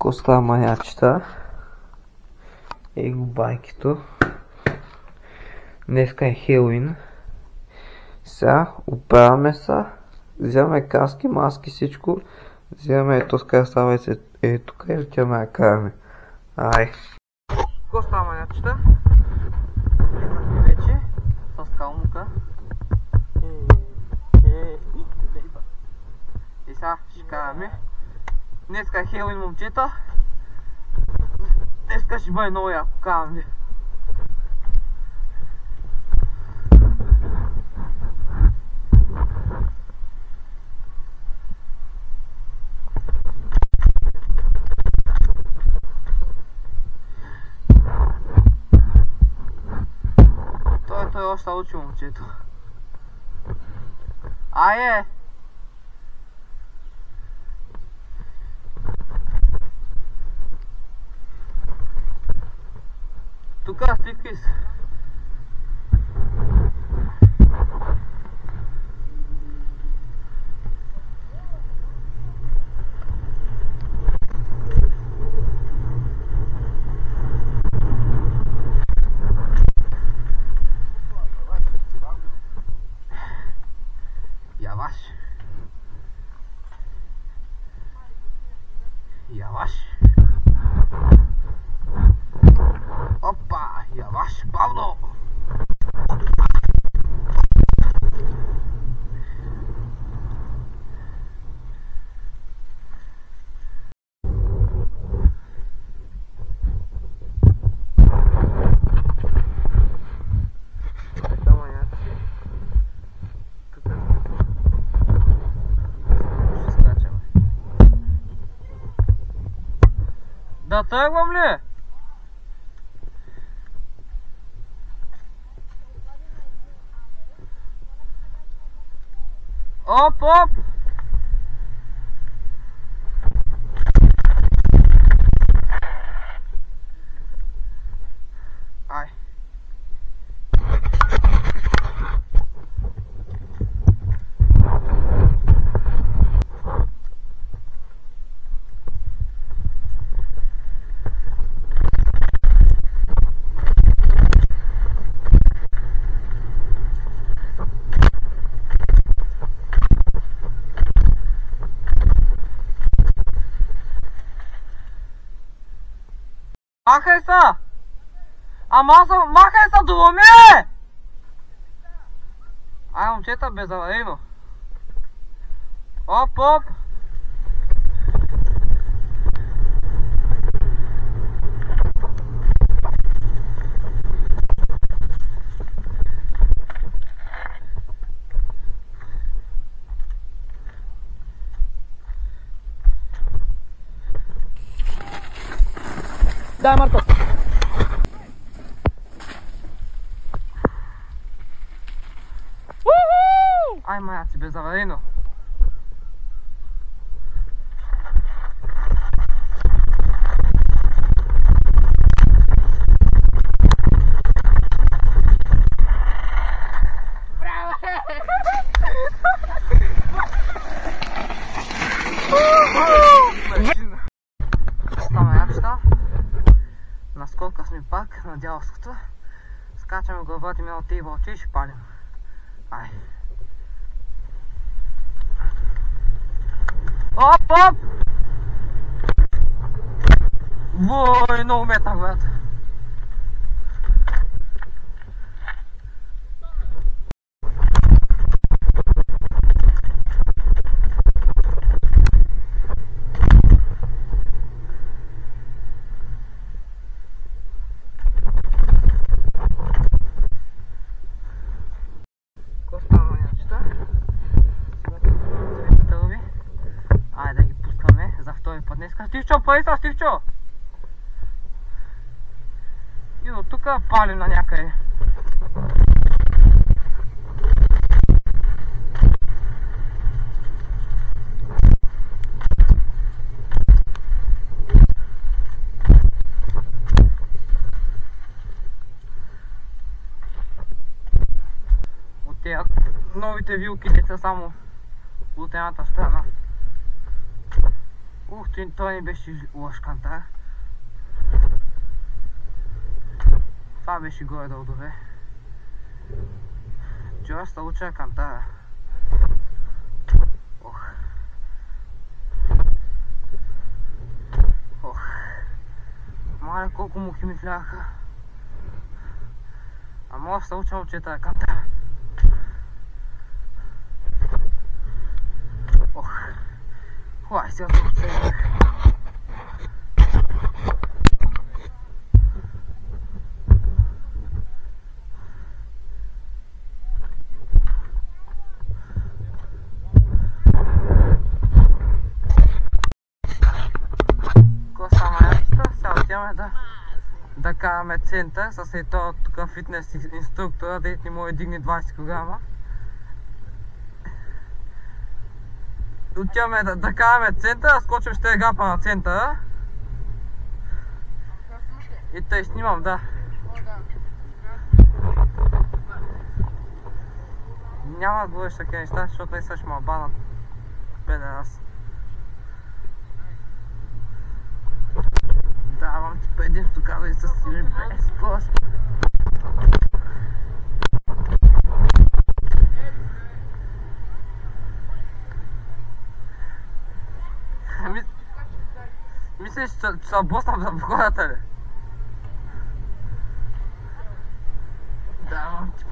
Коста маячета и губайкито. Днеска е Хелуин. Сега оправяме се, вземаме каски, маски, всичко. Вземаме ето така, става е тук и отиваме да караме. Ай! Коста маячета. Вече с калмука. И сега ще караме. Днеска е Хелуин, момчета. Днеска ще бъде много яко, карам ви. Той още учи, момчето. Айде! Тука стикис. Яваш. Яваш. Опа, яваш, бавно! Да тръгвам ли? Оп, оп! Ай! Махай са! Махай са, доломе! Ай, момчета, безаварийно. Оп, оп! Дай, Марко! Ай, маяци, безаварийно! Наскока сме пак на Дялското. Скачаме главата ми от тези вълчи и ще палим. Ай. Оп, оп! Вой, много метна, брат. Айде да ги пускаме за втори път днеска. Стивчо, пари са, Стивчо! И до тук палим на някъде. От тези новите вилки деца само от едната страна. Той не беше лош кантар. Това беше горе-долу добре. Доста уча кантара. Мале колко мухи ми вляха. А може да се уча тази кантара. Хвай сега да уча. Да караме център с ето тук фитнес инструктора, да ни може дигне 20 кг. Отиваме да караме център, скочим ще гапа на центъра. И тъй снимам, да. Няма да говориш такива неща, защото не също ма банат. Беда аз. Давам ти предимство, казвай с сили без кост. Мислиш, че се блъснам за входата ли? Давам ти.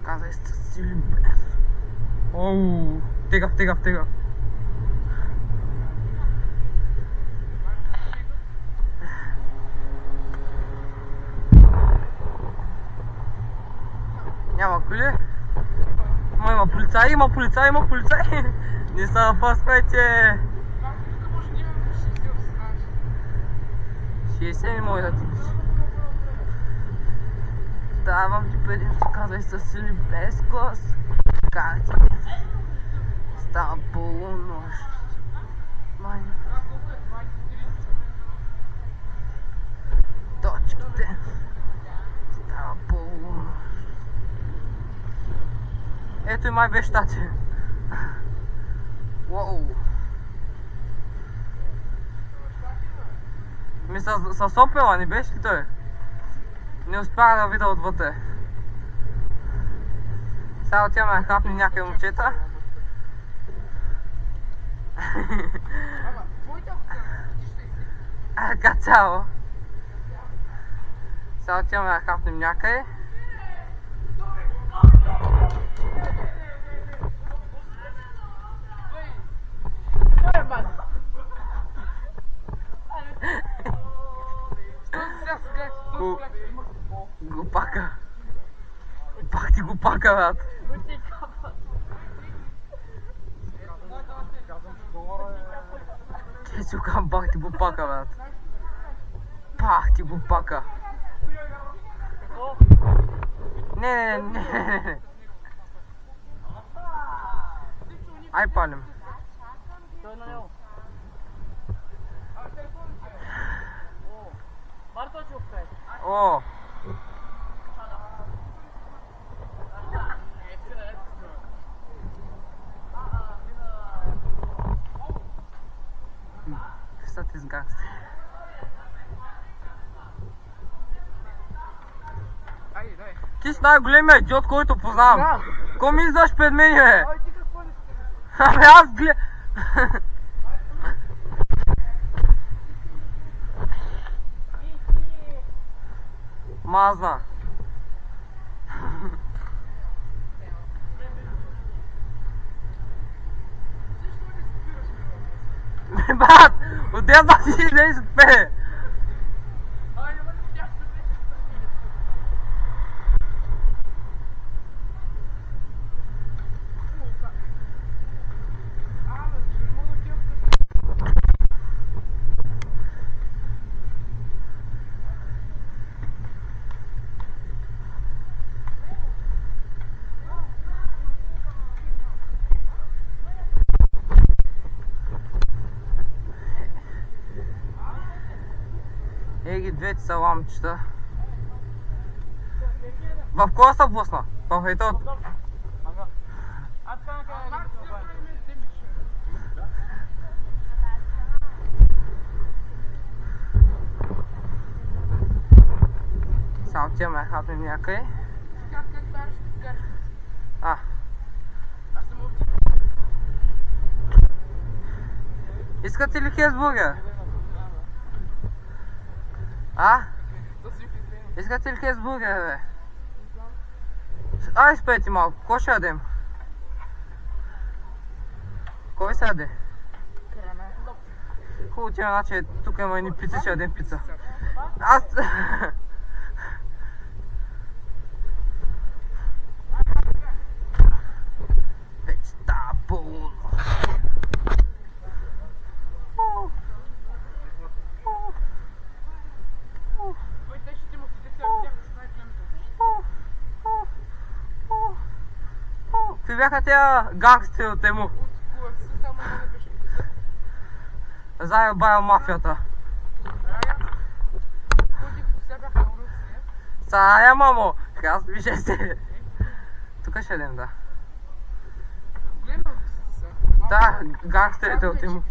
Казвай с сили без. Оу, тегав. Няма коли? Има полицай! Не се напъсквайте! 60 не може да ти пише. Давам ти предимство, казвай със сили без кост. Картите. Става полунощ. Майна. Точките. Става полунощ. Ето и май беше тати. Уоу. Ми с опела не беше ли той? Не успях да видя отвътре. Сега отиваме да хапнем някакви момчета. Така цяло. Сега отиваме да хапнем някъде. Глупака. Пак ти глупака, брат. Че си окам, пак ти глупака, брат. Пак ти глупака. Не. Ай палим. О! Что ты с гангстер? Ти си най-големия идиот, който познавам. Ко ми издаш пред мен, бе? Абе аз гледам. Мазна. Брат, отдел си излезеш от пе. Еги двете са ламчета. В коя са блъсна? Похайтот. Сега отиваме хапнем някъде. Искате ли хесбургер? Искате ли хесбургер, бе? Ай, спейте малко, какво ще ядем? Кой се яде? Хубаво тя, значи тук има едни пици, ще ядем пица. Аз... Vegetable. Какви бяха тия гангстерите му? Заедно бая мафията. Сая, мамо! Аз вижте се. Тук ще ядем, да. Да, гангстерите от му.